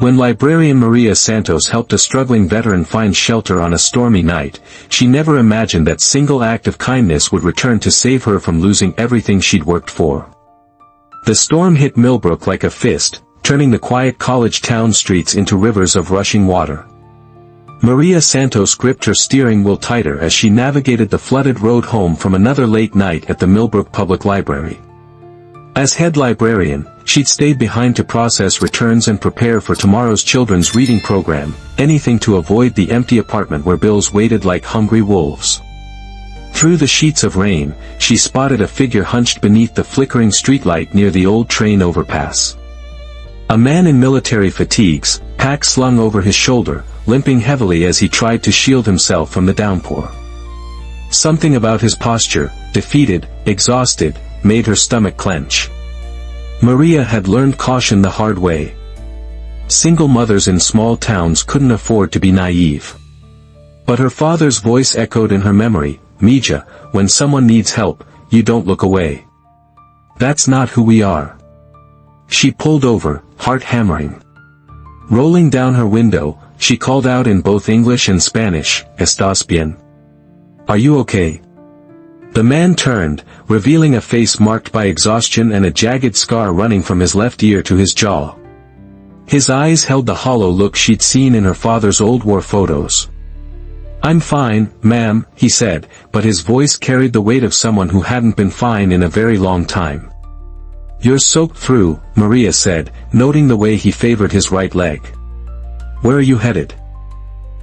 When librarian Maria Santos helped a struggling veteran find shelter on a stormy night, she never imagined that single act of kindness would return to save her from losing everything she'd worked for. The storm hit Millbrook like a fist, turning the quiet college town streets into rivers of rushing water. Maria Santos gripped her steering wheel tighter as she navigated the flooded road home from another late night at the Millbrook Public Library. As head librarian, she'd stayed behind to process returns and prepare for tomorrow's children's reading program, anything to avoid the empty apartment where bills waited like hungry wolves. Through the sheets of rain, she spotted a figure hunched beneath the flickering streetlight near the old train overpass. A man in military fatigues, pack slung over his shoulder, limping heavily as he tried to shield himself from the downpour. Something about his posture, defeated, exhausted, made her stomach clench. Maria had learned caution the hard way. Single mothers in small towns couldn't afford to be naive. But her father's voice echoed in her memory, "Mija, when someone needs help, you don't look away. That's not who we are." She pulled over, heart hammering. Rolling down her window, she called out in both English and Spanish, "Estás bien? Are you okay?" The man turned, revealing a face marked by exhaustion and a jagged scar running from his left ear to his jaw. His eyes held the hollow look she'd seen in her father's old war photos. "I'm fine, ma'am," he said, but his voice carried the weight of someone who hadn't been fine in a very long time. "You're soaked through," Maria said, noting the way he favored his right leg. "Where are you headed?"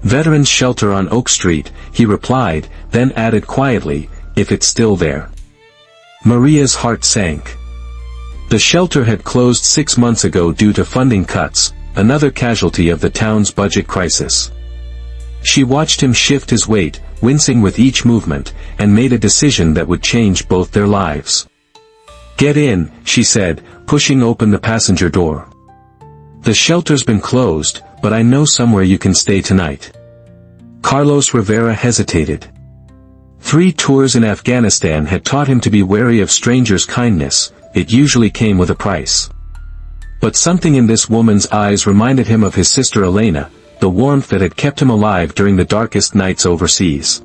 "Veterans Shelter on Oak Street," he replied, then added quietly, "if it's still there." Maria's heart sank. The shelter had closed 6 months ago due to funding cuts, another casualty of the town's budget crisis. She watched him shift his weight, wincing with each movement, and made a decision that would change both their lives. "Get in," she said, pushing open the passenger door. "The shelter's been closed, but I know somewhere you can stay tonight." Carlos Rivera hesitated. 3 tours in Afghanistan had taught him to be wary of strangers' kindness. It usually came with a price. But something in this woman's eyes reminded him of his sister Elena, the warmth that had kept him alive during the darkest nights overseas.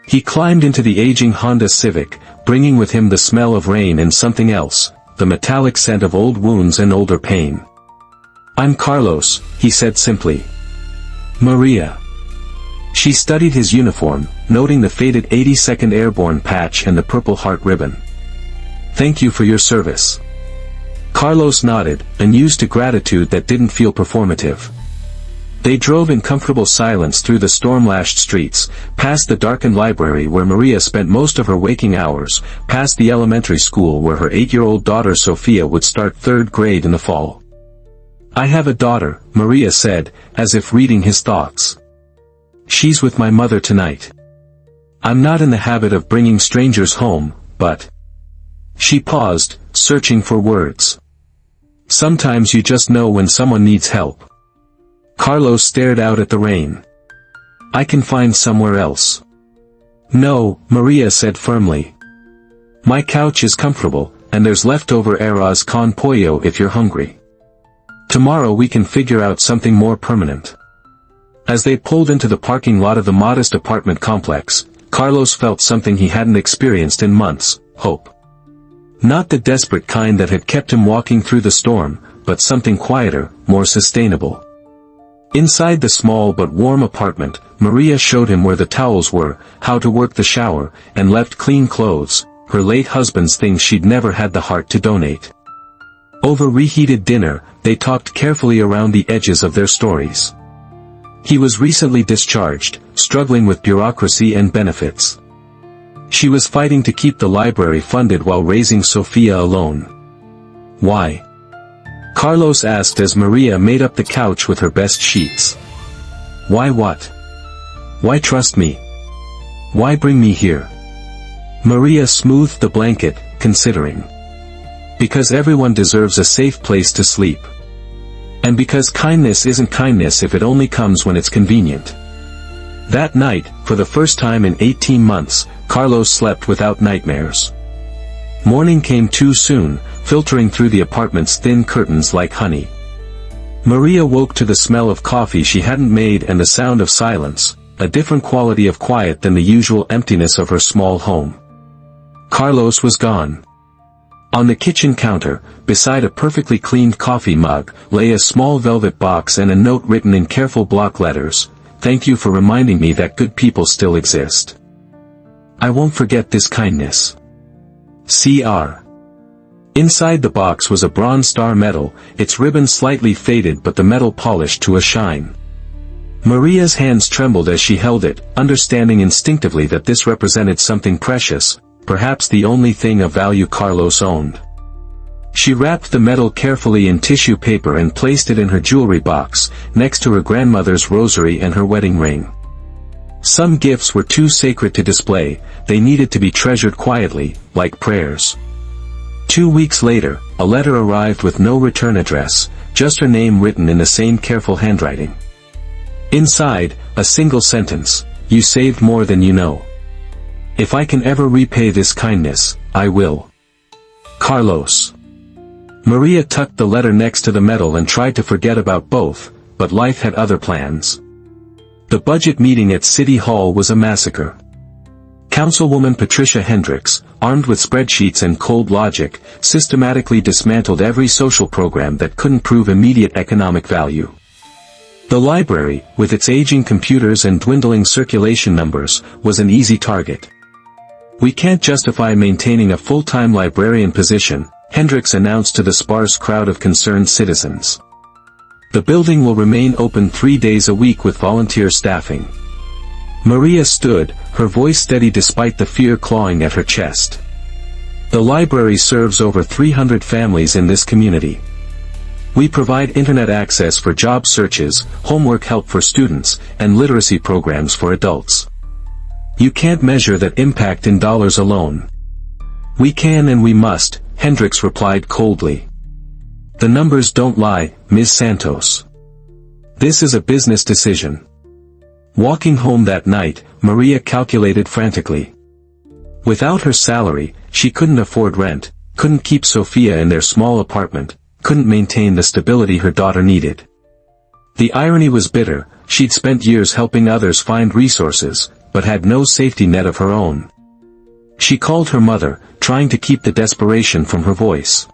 He climbed into the aging Honda Civic, bringing with him the smell of rain and something else, the metallic scent of old wounds and older pain. "I'm Carlos," he said simply. "Maria." She studied his uniform, noting the faded 82nd Airborne patch and the Purple Heart ribbon. "Thank you for your service." Carlos nodded, unused to gratitude that didn't feel performative. They drove in comfortable silence through the storm-lashed streets, past the darkened library where Maria spent most of her waking hours, past the elementary school where her 8-year-old daughter Sofia would start 3rd grade in the fall. "I have a daughter," Maria said, as if reading his thoughts. "She's with my mother tonight. I'm not in the habit of bringing strangers home, but..." She paused, searching for words. "Sometimes you just know when someone needs help." Carlos stared out at the rain. "I can find somewhere else." "No," Maria said firmly. "My couch is comfortable, and there's leftover arroz con pollo if you're hungry. Tomorrow we can figure out something more permanent." As they pulled into the parking lot of the modest apartment complex, Carlos felt something he hadn't experienced in months, hope. Not the desperate kind that had kept him walking through the storm, but something quieter, more sustainable. Inside the small but warm apartment, Maria showed him where the towels were, how to work the shower, and left clean clothes, her late husband's things she'd never had the heart to donate. Over reheated dinner, they talked carefully around the edges of their stories. He was recently discharged, struggling with bureaucracy and benefits. She was fighting to keep the library funded while raising Sofia alone. "Why?" Carlos asked as Maria made up the couch with her best sheets. "Why what? Why trust me? Why bring me here?" Maria smoothed the blanket, considering. "Because everyone deserves a safe place to sleep. And because kindness isn't kindness if it only comes when it's convenient." That night, for the first time in 18 months, Carlos slept without nightmares. Morning came too soon, filtering through the apartment's thin curtains like honey. Maria woke to the smell of coffee she hadn't made and the sound of silence, a different quality of quiet than the usual emptiness of her small home. Carlos was gone. On the kitchen counter, beside a perfectly cleaned coffee mug, lay a small velvet box and a note written in careful block letters, "Thank you for reminding me that good people still exist. I won't forget this kindness. Cr." Inside the box was a bronze star medal, its ribbon slightly faded but the metal polished to a shine. Maria's hands trembled as she held it, understanding instinctively that this represented something precious, perhaps the only thing of value Carlos owned. She wrapped the medal carefully in tissue paper and placed it in her jewelry box, next to her grandmother's rosary and her wedding ring. Some gifts were too sacred to display, they needed to be treasured quietly, like prayers. 2 weeks later, a letter arrived with no return address, just her name written in the same careful handwriting. Inside, a single sentence, "You saved more than you know. If I can ever repay this kindness, I will. Carlos." Maria tucked the letter next to the medal and tried to forget about both, but life had other plans. The budget meeting at City Hall was a massacre. Councilwoman Patricia Hendricks, armed with spreadsheets and cold logic, systematically dismantled every social program that couldn't prove immediate economic value. The library, with its aging computers and dwindling circulation numbers, was an easy target. "We can't justify maintaining a full-time librarian position," Hendricks announced to the sparse crowd of concerned citizens. "The building will remain open 3 days a week with volunteer staffing." Maria stood, her voice steady despite the fear clawing at her chest. "The library serves over 300 families in this community. We provide internet access for job searches, homework help for students, and literacy programs for adults. You can't measure that impact in dollars alone." "We can and we must," Hendricks replied coldly. "The numbers don't lie, Ms. Santos. This is a business decision." Walking home that night, Maria calculated frantically. Without her salary, she couldn't afford rent, couldn't keep Sofia in their small apartment, couldn't maintain the stability her daughter needed. The irony was bitter, she'd spent years helping others find resources, but had no safety net of her own. She called her mother, trying to keep the desperation from her voice.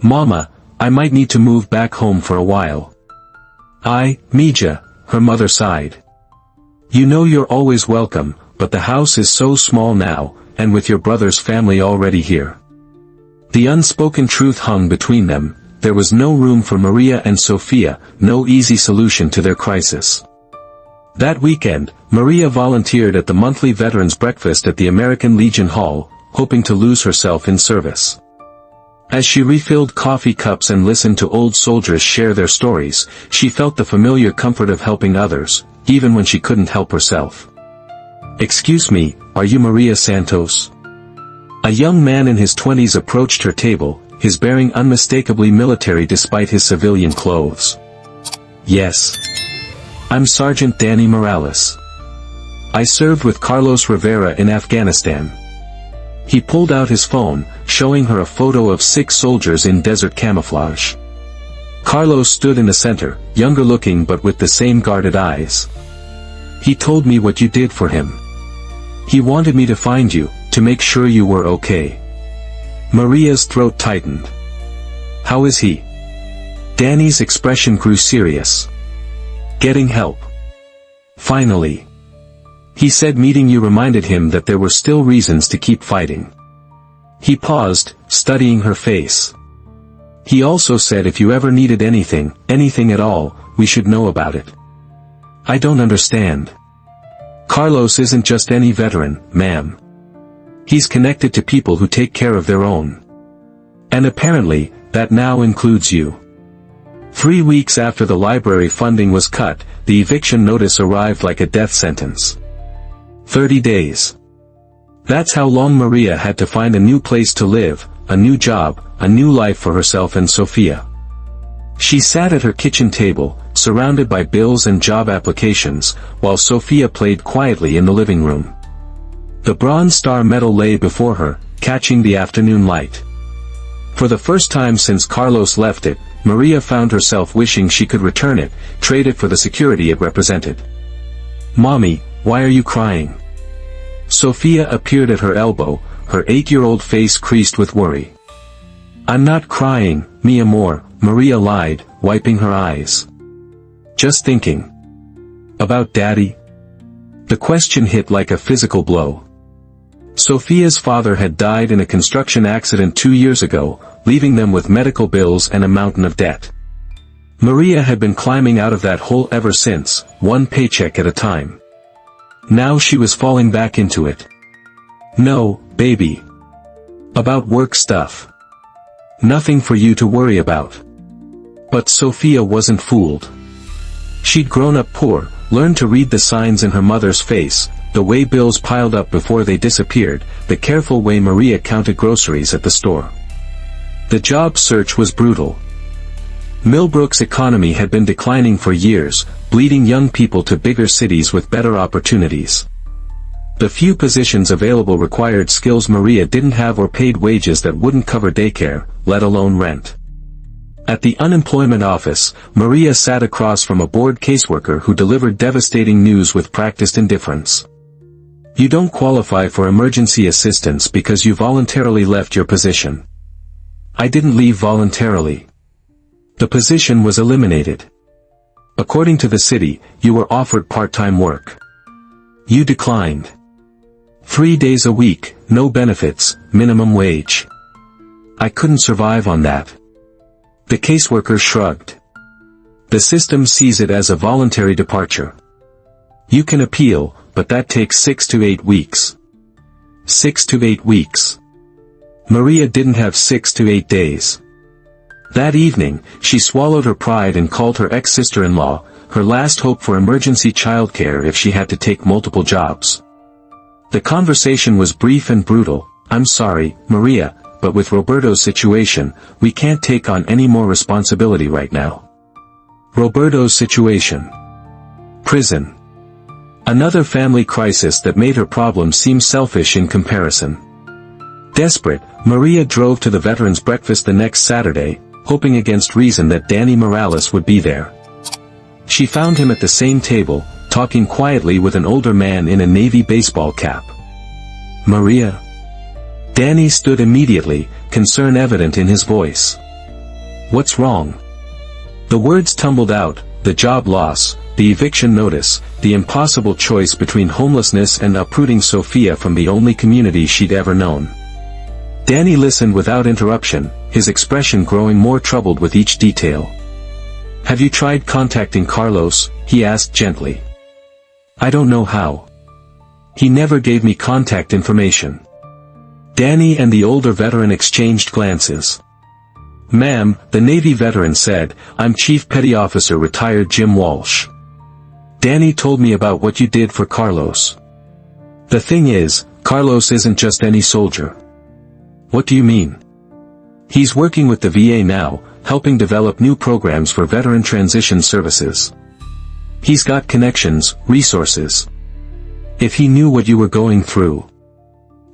"Mama, I might need to move back home for a while." Mija," her mother sighed. "You know you're always welcome, but the house is so small now, and with your brother's family already here." The unspoken truth hung between them, there was no room for Maria and Sofia, no easy solution to their crisis. That weekend, Maria volunteered at the monthly Veterans Breakfast at the American Legion Hall, hoping to lose herself in service. As she refilled coffee cups and listened to old soldiers share their stories, she felt the familiar comfort of helping others, even when she couldn't help herself. "Excuse me, are you Maria Santos?" A young man in his 20s approached her table, his bearing unmistakably military despite his civilian clothes. "Yes. I'm Sergeant Danny Morales. I served with Carlos Rivera in Afghanistan." He pulled out his phone, showing her a photo of 6 soldiers in desert camouflage. Carlos stood in the center, younger looking but with the same guarded eyes. "He told me what you did for him. He wanted me to find you, to make sure you were okay." Maria's throat tightened. "How is he?" Danny's expression grew serious. "Getting help. Finally. He said meeting you reminded him that there were still reasons to keep fighting." He paused, studying her face. "He also said if you ever needed anything, anything at all, we should know about it." "I don't understand." "Carlos isn't just any veteran, ma'am. He's connected to people who take care of their own. And apparently, that now includes you." 3 weeks after the library funding was cut, the eviction notice arrived like a death sentence. 30 days. That's how long Maria had to find a new place to live, a new job, a new life for herself and Sofia. She sat at her kitchen table, surrounded by bills and job applications, while Sofia played quietly in the living room. The Bronze Star medal lay before her, catching the afternoon light. For the first time since Carlos left it, Maria found herself wishing she could return it, trade it for the security it represented. "Mommy, why are you crying?" Sofia appeared at her elbow, her 8-year-old face creased with worry. "I'm not crying, mi amor," Maria lied, wiping her eyes. "Just thinking. About Daddy?" The question hit like a physical blow. Sofia's father had died in a construction accident 2 years ago, leaving them with medical bills and a mountain of debt. Maria had been climbing out of that hole ever since, one paycheck at a time. Now she was falling back into it. "No, baby. About work stuff. Nothing for you to worry about." But Sofia wasn't fooled. She'd grown up poor, learned to read the signs in her mother's face, the way bills piled up before they disappeared, the careful way Maria counted groceries at the store. The job search was brutal. Millbrook's economy had been declining for years, bleeding young people to bigger cities with better opportunities. The few positions available required skills Maria didn't have or paid wages that wouldn't cover daycare, let alone rent. At the unemployment office, Maria sat across from a bored caseworker who delivered devastating news with practiced indifference. "You don't qualify for emergency assistance because you voluntarily left your position." "I didn't leave voluntarily. The position was eliminated. According to the city, you were offered part-time work. You declined. 3 days a week, no benefits, minimum wage. I couldn't survive on that." The caseworker shrugged. "The system sees it as a voluntary departure. You can appeal, but that takes 6 to 8 weeks. 6 to 8 weeks. Maria didn't have 6 to 8 days. That evening, she swallowed her pride and called her ex-sister-in-law, her last hope for emergency childcare if she had to take multiple jobs. The conversation was brief and brutal. "I'm sorry, Maria, but with Roberto's situation, we can't take on any more responsibility right now." Roberto's situation. Prison. Another family crisis that made her problem seem selfish in comparison. Desperate, Maria drove to the veterans' breakfast the next Saturday, hoping against reason that Danny Morales would be there. She found him at the same table, talking quietly with an older man in a Navy baseball cap. "Maria?" Danny stood immediately, concern evident in his voice. "What's wrong?" The words tumbled out: the job loss, the eviction notice, the impossible choice between homelessness and uprooting Sofia from the only community she'd ever known. Danny listened without interruption, his expression growing more troubled with each detail. "Have you tried contacting Carlos?" he asked gently. "I don't know how. He never gave me contact information." Danny and the older veteran exchanged glances. "Ma'am," the Navy veteran said, "I'm Chief Petty Officer retired Jim Walsh. Danny told me about what you did for Carlos. The thing is, Carlos isn't just any soldier." "What do you mean?" "He's working with the VA now, helping develop new programs for veteran transition services. He's got connections, resources. If he knew what you were going through."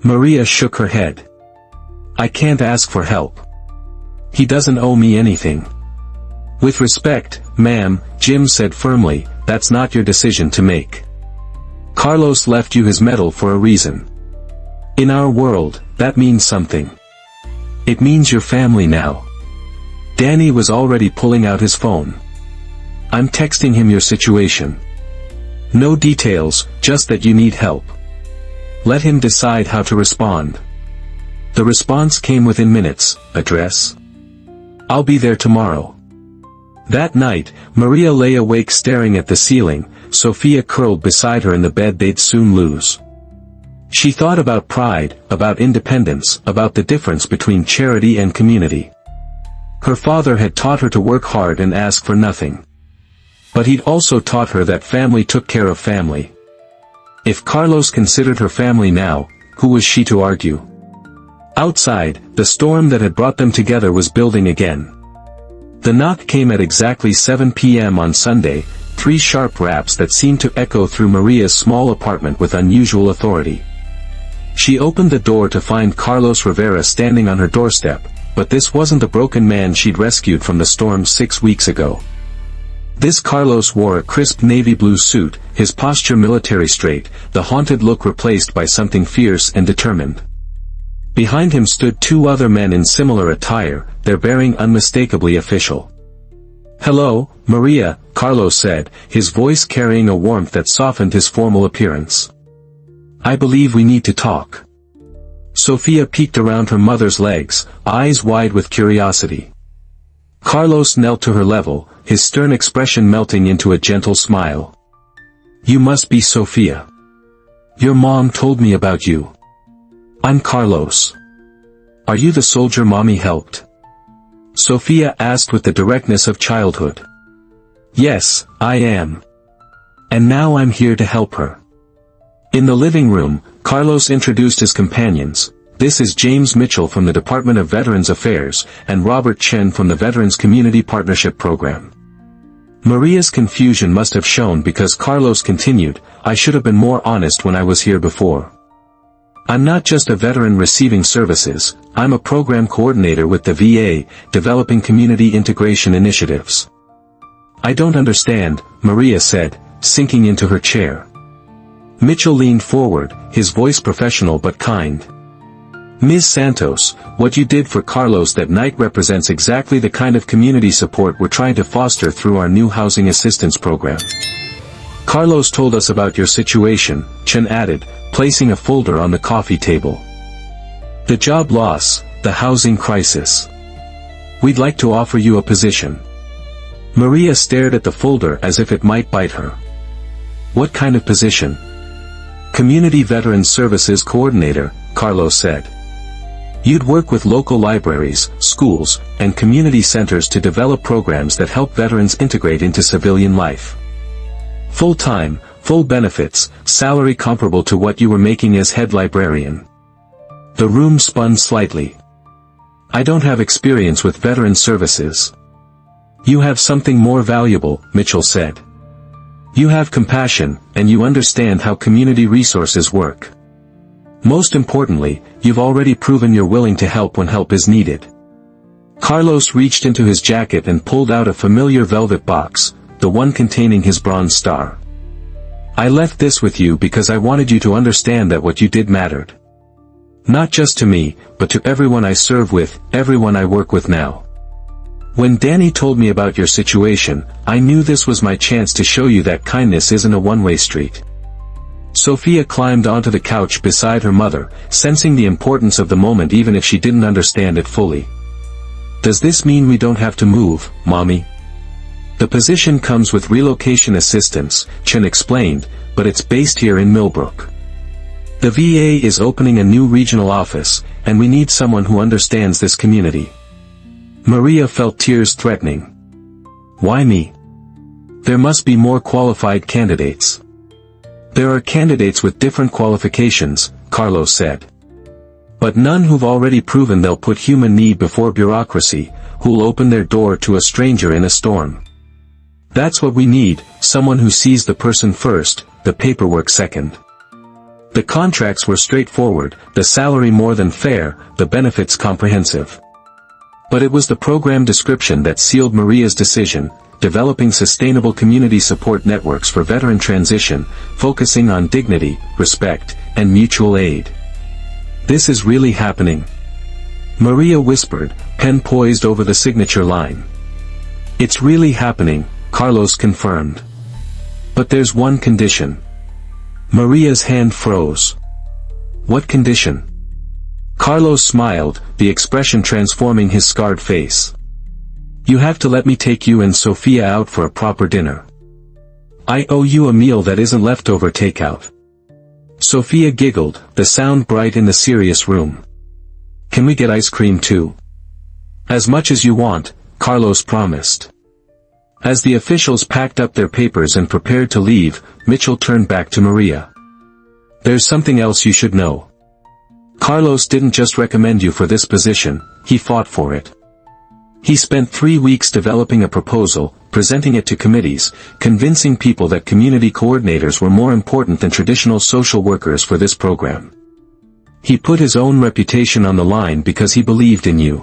Maria shook her head. "I can't ask for help. He doesn't owe me anything." "With respect, ma'am," Jim said firmly, "that's not your decision to make. Carlos left you his medal for a reason. In our world, that means something. It means your family now." Danny was already pulling out his phone. "I'm texting him your situation. No details, just that you need help. Let him decide how to respond." The response came within minutes. "Address? I'll be there tomorrow." That night, Maria lay awake staring at the ceiling, Sofia curled beside her in the bed they'd soon lose. She thought about pride, about independence, about the difference between charity and community. Her father had taught her to work hard and ask for nothing. But he'd also taught her that family took care of family. If Carlos considered her family now, who was she to argue? Outside, the storm that had brought them together was building again. The knock came at exactly 7 p.m. on Sunday, 3 sharp raps that seemed to echo through Maria's small apartment with unusual authority. She opened the door to find Carlos Rivera standing on her doorstep, but this wasn't the broken man she'd rescued from the storm 6 weeks ago. This Carlos wore a crisp navy blue suit, his posture military straight, the haunted look replaced by something fierce and determined. Behind him stood 2 other men in similar attire, their bearing unmistakably official. "Hello, Maria," Carlos said, his voice carrying a warmth that softened his formal appearance. "I believe we need to talk." Sofia peeked around her mother's legs, eyes wide with curiosity. Carlos knelt to her level, his stern expression melting into a gentle smile. "You must be Sofia. Your mom told me about you." "I'm Carlos. Are you the soldier Mommy helped?" Sofia asked with the directness of childhood. "Yes, I am. And now I'm here to help her." In the living room, Carlos introduced his companions. "This is James Mitchell from the Department of Veterans Affairs, and Robert Chen from the Veterans Community Partnership Program." Maria's confusion must have shown because Carlos continued, "I should have been more honest when I was here before. I'm not just a veteran receiving services, I'm a program coordinator with the VA, developing community integration initiatives." "I don't understand," Maria said, sinking into her chair. Mitchell leaned forward, his voice professional but kind. "Ms. Santos, what you did for Carlos that night represents exactly the kind of community support we're trying to foster through our new housing assistance program." "Carlos told us about your situation," Chen added, placing a folder on the coffee table. "The job loss, the housing crisis. We'd like to offer you a position." Maria stared at the folder as if it might bite her. "What kind of position?" "Community Veteran Services Coordinator," Carlos said. "You'd work with local libraries, schools, and community centers to develop programs that help veterans integrate into civilian life. Full-time, full benefits, salary comparable to what you were making as head librarian." The room spun slightly. "I don't have experience with veteran services." "You have something more valuable," Mitchell said. "You have compassion, and you understand how community resources work. Most importantly, you've already proven you're willing to help when help is needed." Carlos reached into his jacket and pulled out a familiar velvet box, the one containing his bronze star. "I left this with you because I wanted you to understand that what you did mattered. Not just to me, but to everyone I serve with, everyone I work with now. When Danny told me about your situation, I knew this was my chance to show you that kindness isn't a one-way street." Sofia climbed onto the couch beside her mother, sensing the importance of the moment even if she didn't understand it fully. "Does this mean we don't have to move, Mommy?" "The position comes with relocation assistance," Chen explained, "but it's based here in Millbrook. The VA is opening a new regional office, and we need someone who understands this community." Maria felt tears threatening. "Why me? There must be more qualified candidates." "There are candidates with different qualifications," Carlos said. "But none who've already proven they'll put human need before bureaucracy, who'll open their door to a stranger in a storm. That's what we need, someone who sees the person first, the paperwork second." The contracts were straightforward, the salary more than fair, the benefits comprehensive. But it was the program description that sealed Maria's decision, developing sustainable community support networks for veteran transition, focusing on dignity, respect, and mutual aid. "This is really happening," Maria whispered, pen poised over the signature line. "It's really happening," Carlos confirmed. "But there's one condition." Maria's hand froze. "What condition?" Carlos smiled, the expression transforming his scarred face. "You have to let me take you and Sofia out for a proper dinner. I owe you a meal that isn't leftover takeout." Sofia giggled, the sound bright in the serious room. "Can we get ice cream too?" "As much as you want," Carlos promised. As the officials packed up their papers and prepared to leave, Mitchell turned back to Maria. "There's something else you should know. Carlos didn't just recommend you for this position, he fought for it. He spent 3 weeks developing a proposal, presenting it to committees, convincing people that community coordinators were more important than traditional social workers for this program. He put his own reputation on the line because he believed in you.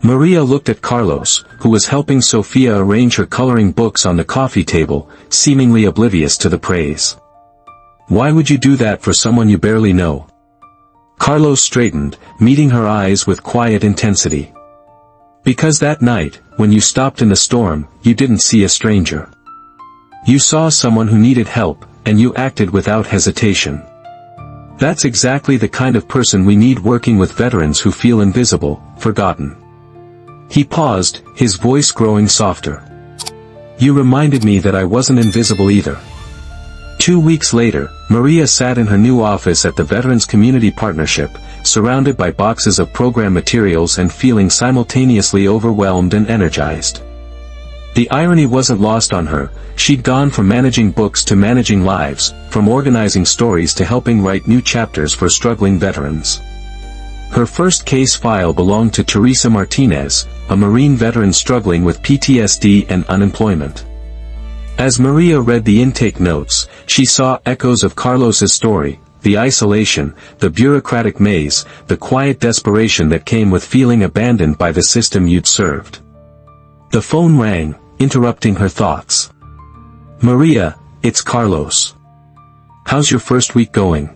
Maria looked at Carlos, who was helping Sofia arrange her coloring books on the coffee table, seemingly oblivious to the praise. "Why would you do that for someone you barely know?" Carlos straightened, meeting her eyes with quiet intensity. "Because that night, when you stopped in the storm, you didn't see a stranger. You saw someone who needed help, and you acted without hesitation. That's exactly the kind of person we need working with veterans who feel invisible, forgotten." He paused, his voice growing softer. "You reminded me that I wasn't invisible either." 2 weeks later, Maria sat in her new office at the Veterans Community Partnership, surrounded by boxes of program materials and feeling simultaneously overwhelmed and energized. The irony wasn't lost on her. She'd gone from managing books to managing lives, from organizing stories to helping write new chapters for struggling veterans. Her first case file belonged to Teresa Martinez, a Marine veteran struggling with PTSD and unemployment. As Maria read the intake notes, she saw echoes of Carlos's story: the isolation, the bureaucratic maze, the quiet desperation that came with feeling abandoned by the system you'd served. The phone rang, interrupting her thoughts. "Maria, it's Carlos. How's your first week going?"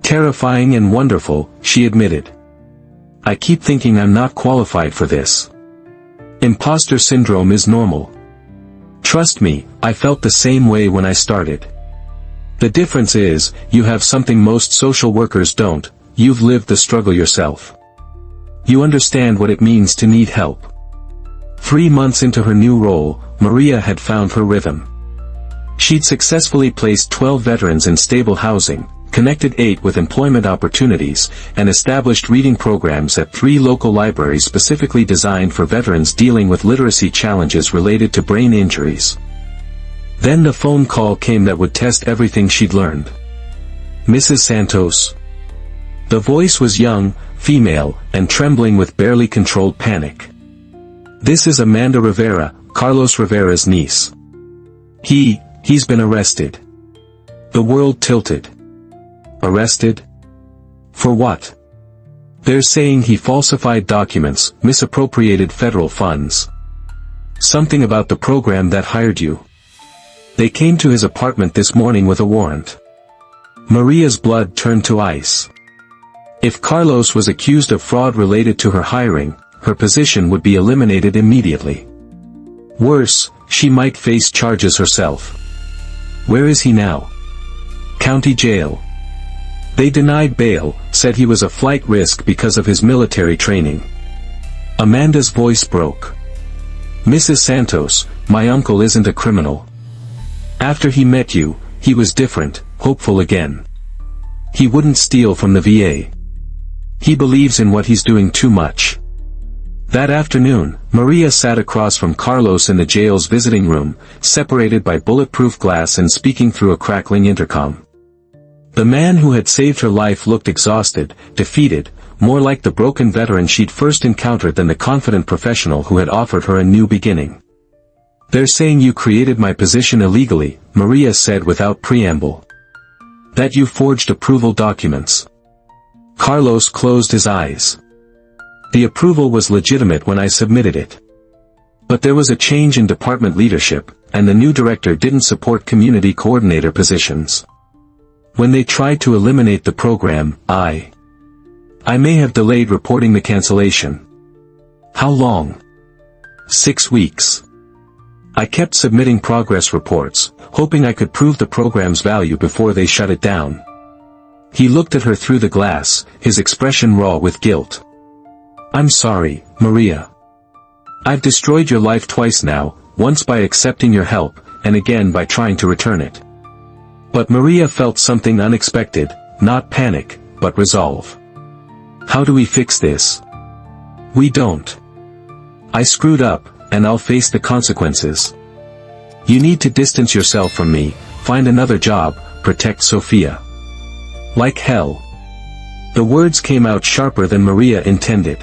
"Terrifying and wonderful," she admitted. "I keep thinking I'm not qualified for this. Imposter syndrome is normal. Trust me, I felt the same way when I started. The difference is, you have something most social workers don't: you've lived the struggle yourself. You understand what it means to need help." 3 months into her new role, Maria had found her rhythm. She'd successfully placed 12 veterans in stable housing, connected 8 with employment opportunities, and established reading programs at 3 local libraries specifically designed for veterans dealing with literacy challenges related to brain injuries. Then the phone call came that would test everything she'd learned. "Mrs. Santos." The voice was young, female, and trembling with barely controlled panic. "This is Amanda Rivera, Carlos Rivera's niece. He's been arrested." The world tilted. "Arrested? For what?" "They're saying he falsified documents, misappropriated federal funds. Something about the program that hired you. They came to his apartment this morning with a warrant." Maria's blood turned to ice. If Carlos was accused of fraud related to her hiring, her position would be eliminated immediately. Worse, she might face charges herself. Where is he now? County jail. They denied bail, said he was a flight risk because of his military training. Amanda's voice broke. "Mrs. Santos, my uncle isn't a criminal. After he met you, he was different, hopeful again. He wouldn't steal from the VA. He believes in what he's doing too much." That afternoon, Maria sat across from Carlos in the jail's visiting room, separated by bulletproof glass and speaking through a crackling intercom. The man who had saved her life looked exhausted, defeated, more like the broken veteran she'd first encountered than the confident professional who had offered her a new beginning. "They're saying you created my position illegally," Maria said without preamble. "That you forged approval documents." Carlos closed his eyes. "The approval was legitimate when I submitted it. But there was a change in department leadership, and the new director didn't support community coordinator positions. When they tried to eliminate the program, I may have delayed reporting the cancellation." "How long?" 6 weeks. I kept submitting progress reports, hoping I could prove the program's value before they shut it down." He looked at her through the glass, his expression raw with guilt. "I'm sorry, Maria. I've destroyed your life twice now, once by accepting your help, and again by trying to return it." But Maria felt something unexpected, not panic, but resolve. "How do we fix this?" "We don't. I screwed up, and I'll face the consequences. You need to distance yourself from me, find another job, protect Sofia." "Like hell." The words came out sharper than Maria intended.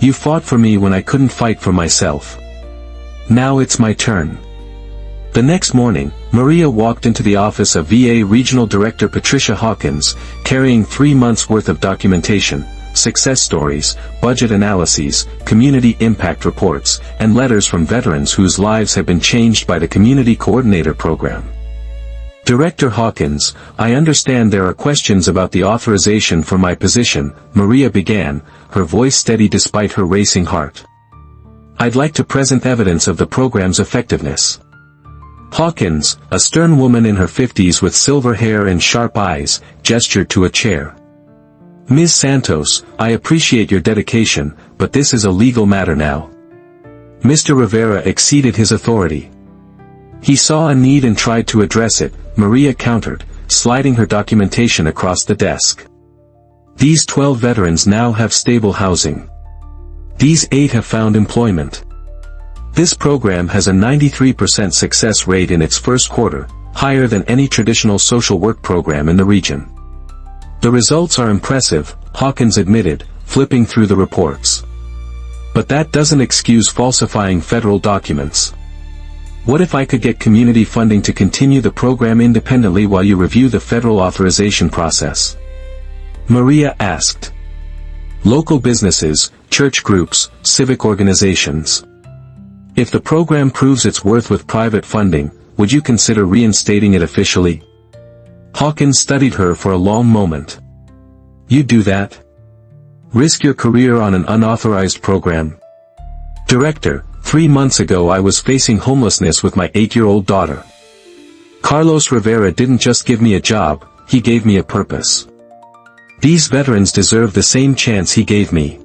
"You fought for me when I couldn't fight for myself. Now it's my turn." The next morning, Maria walked into the office of VA Regional Director Patricia Hawkins, carrying 3 months' worth of documentation, success stories, budget analyses, community impact reports, and letters from veterans whose lives have been changed by the Community Coordinator Program. Director Hawkins, I understand there are questions about the authorization for my position, Maria began, her voice steady despite her racing heart. I'd like to present evidence of the program's effectiveness. Hawkins, a stern woman in her 50s with silver hair and sharp eyes, gestured to a chair. Ms. Santos, I appreciate your dedication, but this is a legal matter now. Mr. Rivera exceeded his authority. He saw a need and tried to address it, Maria countered, sliding her documentation across the desk. These 12 veterans now have stable housing. These 8 have found employment. This program has a 93% success rate in its first quarter, higher than any traditional social work program in the region. The results are impressive, Hawkins admitted, flipping through the reports. But that doesn't excuse falsifying federal documents. What if I could get community funding to continue the program independently while you review the federal authorization process? Maria asked. Local businesses, church groups, civic organizations. If the program proves its worth with private funding, would you consider reinstating it officially? Hawkins studied her for a long moment. You'd do that? Risk your career on an unauthorized program? Director, 3 months ago I was facing homelessness with my 8-year-old daughter. Carlos Rivera didn't just give me a job, he gave me a purpose. These veterans deserve the same chance he gave me.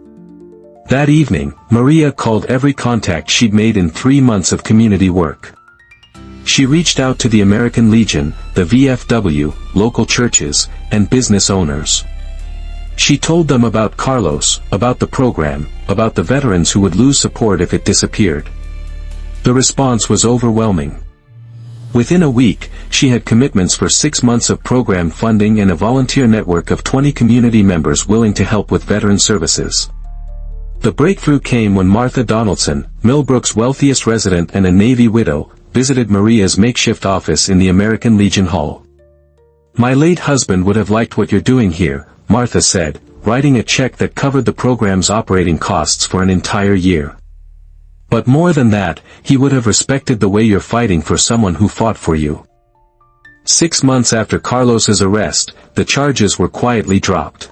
That evening, Maria called every contact she'd made in 3 months of community work. She reached out to the American Legion, the VFW, local churches, and business owners. She told them about Carlos, about the program, about the veterans who would lose support if it disappeared. The response was overwhelming. Within a week, she had commitments for 6 months of program funding and a volunteer network of 20 community members willing to help with veteran services. The breakthrough came when Martha Donaldson, Millbrook's wealthiest resident and a Navy widow, visited Maria's makeshift office in the American Legion Hall. My late husband would have liked what you're doing here, Martha said, writing a check that covered the program's operating costs for an entire year. But more than that, he would have respected the way you're fighting for someone who fought for you. 6 months after Carlos's arrest, the charges were quietly dropped.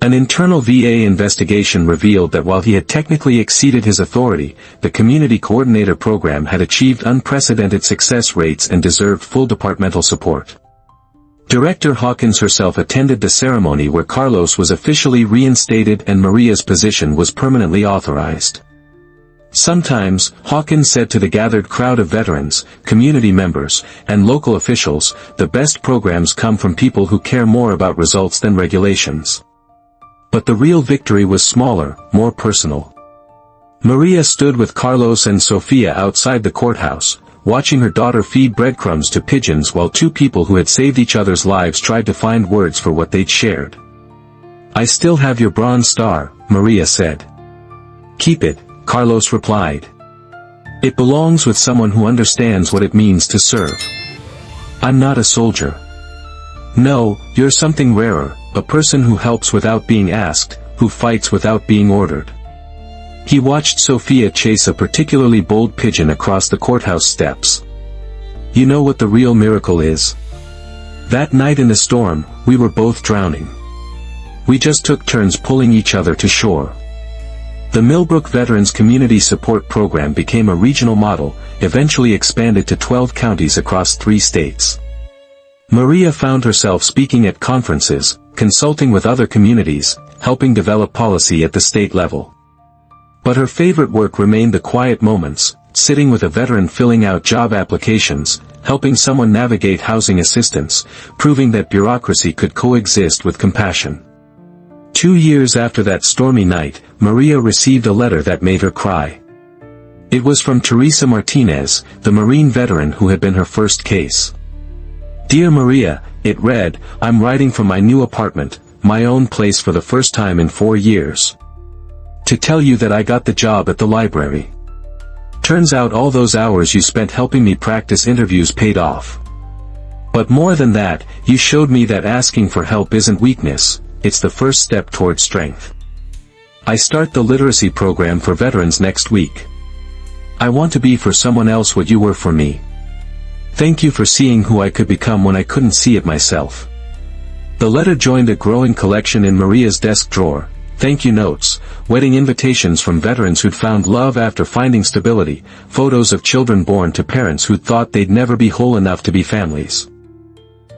An internal VA investigation revealed that while he had technically exceeded his authority, the Community Coordinator Program had achieved unprecedented success rates and deserved full departmental support. Director Hawkins herself attended the ceremony where Carlos was officially reinstated and Maria's position was permanently authorized. Sometimes, Hawkins said to the gathered crowd of veterans, community members, and local officials, the best programs come from people who care more about results than regulations. But the real victory was smaller, more personal. Maria stood with Carlos and Sofia outside the courthouse, watching her daughter feed breadcrumbs to pigeons while 2 people who had saved each other's lives tried to find words for what they'd shared. I still have your Bronze Star, Maria said. Keep it, Carlos replied. It belongs with someone who understands what it means to serve. I'm not a soldier. No, you're something rarer, a person who helps without being asked, who fights without being ordered. He watched Sofia chase a particularly bold pigeon across the courthouse steps. You know what the real miracle is? That night in the storm, we were both drowning. We just took turns pulling each other to shore. The Millbrook Veterans Community Support Program became a regional model, eventually expanded to 12 counties across 3 states. Maria found herself speaking at conferences, consulting with other communities, helping develop policy at the state level. But her favorite work remained the quiet moments, sitting with a veteran filling out job applications, helping someone navigate housing assistance, proving that bureaucracy could coexist with compassion. 2 years after that stormy night, Maria received a letter that made her cry. It was from Teresa Martinez, the Marine veteran who had been her first case. Dear Maria, it read, I'm writing from my new apartment, my own place for the first time in 4 years. To tell you that I got the job at the library. Turns out all those hours you spent helping me practice interviews paid off. But more than that, you showed me that asking for help isn't weakness, it's the first step toward strength. I start the literacy program for veterans next week. I want to be for someone else what you were for me. Thank you for seeing who I could become when I couldn't see it myself." The letter joined a growing collection in Maria's desk drawer: thank you notes, wedding invitations from veterans who'd found love after finding stability, photos of children born to parents who'd thought they'd never be whole enough to be families.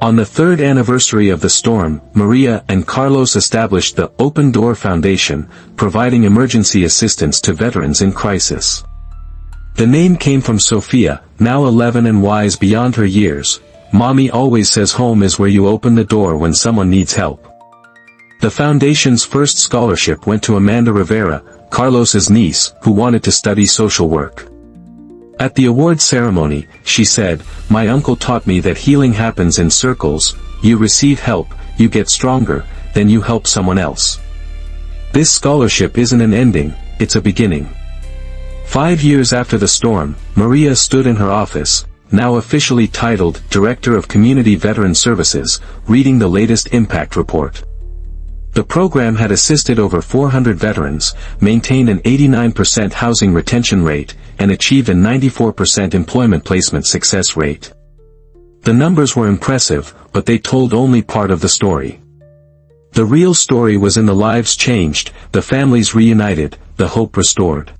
On the third anniversary of the storm, Maria and Carlos established the Open Door Foundation, providing emergency assistance to veterans in crisis. The name came from Sofia, now 11 and wise beyond her years. "Mommy always says home is where you open the door when someone needs help." The foundation's first scholarship went to Amanda Rivera, Carlos's niece, who wanted to study social work. At the award ceremony, she said, "My uncle taught me that healing happens in circles: you receive help, you get stronger, then you help someone else." This scholarship isn't an ending, it's a beginning. 5 years after the storm, Maria stood in her office, now officially titled Director of Community Veteran Services, reading the latest impact report. The program had assisted over 400 veterans, maintained an 89% housing retention rate, and achieved a 94% employment placement success rate. The numbers were impressive, but they told only part of the story. The real story was in the lives changed, the families reunited, the hope restored.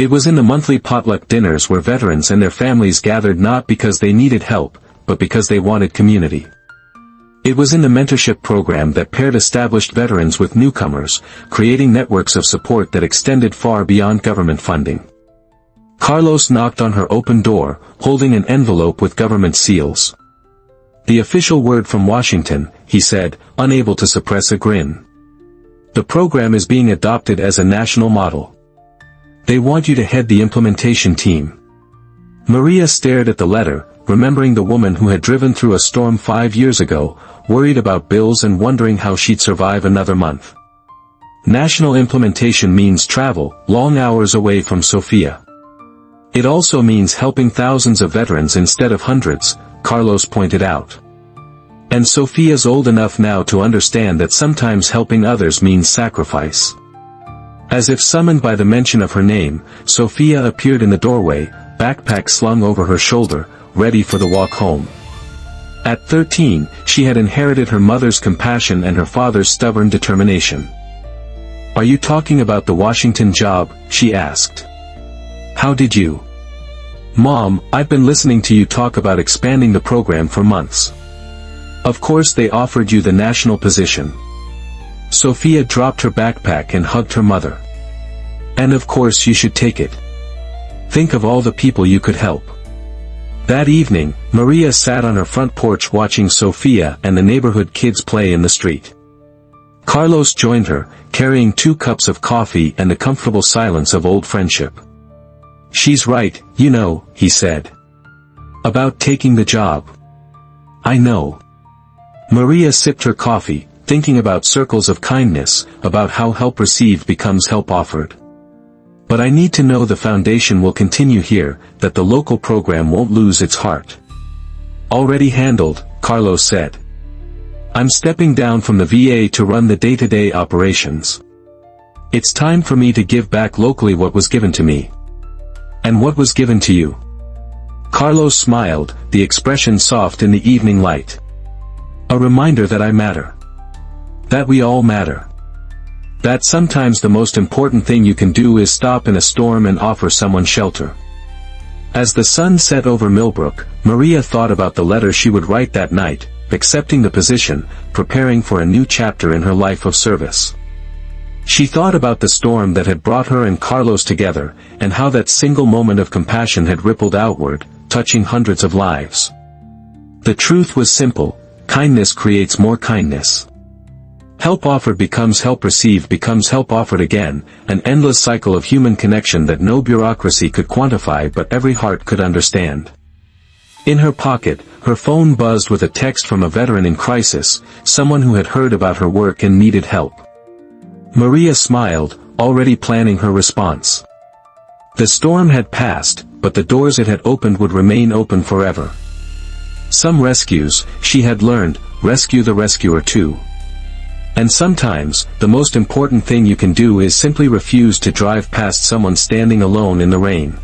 It was in the monthly potluck dinners where veterans and their families gathered not because they needed help, but because they wanted community. It was in the mentorship program that paired established veterans with newcomers, creating networks of support that extended far beyond government funding. Carlos knocked on her open door, holding an envelope with government seals. "The official word from Washington," he said, unable to suppress a grin. "The program is being adopted as a national model. They want you to head the implementation team." Maria stared at the letter, remembering the woman who had driven through a storm 5 years ago, worried about bills and wondering how she'd survive another month. National implementation means travel, long hours away from Sofia. It also means helping thousands of veterans instead of hundreds, Carlos pointed out. And Sofia's old enough now to understand that sometimes helping others means sacrifice. As if summoned by the mention of her name, Sofia appeared in the doorway, backpack slung over her shoulder, ready for the walk home. At 13, she had inherited her mother's compassion and her father's stubborn determination. "Are you talking about the Washington job?" she asked. "How did you?" "Mom, I've been listening to you talk about expanding the program for months. Of course they offered you the national position." Sofia dropped her backpack and hugged her mother. "And of course you should take it. Think of all the people you could help." That evening, Maria sat on her front porch watching Sofia and the neighborhood kids play in the street. Carlos joined her, carrying 2 cups of coffee and the comfortable silence of old friendship. "She's right, you know," he said. "About taking the job." "I know." Maria sipped her coffee, thinking about circles of kindness, about how help received becomes help offered. "But I need to know the foundation will continue here, that the local program won't lose its heart." "Already handled," Carlos said. "I'm stepping down from the VA to run the day-to-day operations. It's time for me to give back locally what was given to me." "And what was given to you?" Carlos smiled, the expression soft in the evening light. "A reminder that I matter. That we all matter. That sometimes the most important thing you can do is stop in a storm and offer someone shelter." As the sun set over Millbrook, Maria thought about the letter she would write that night, accepting the position, preparing for a new chapter in her life of service. She thought about the storm that had brought her and Carlos together, and how that single moment of compassion had rippled outward, touching hundreds of lives. The truth was simple: kindness creates more kindness. Help offered becomes help received becomes help offered again, an endless cycle of human connection that no bureaucracy could quantify but every heart could understand. In her pocket, her phone buzzed with a text from a veteran in crisis, someone who had heard about her work and needed help. Maria smiled, already planning her response. The storm had passed, but the doors it had opened would remain open forever. Some rescues, she had learned, rescue the rescuer too. And sometimes, the most important thing you can do is simply refuse to drive past someone standing alone in the rain.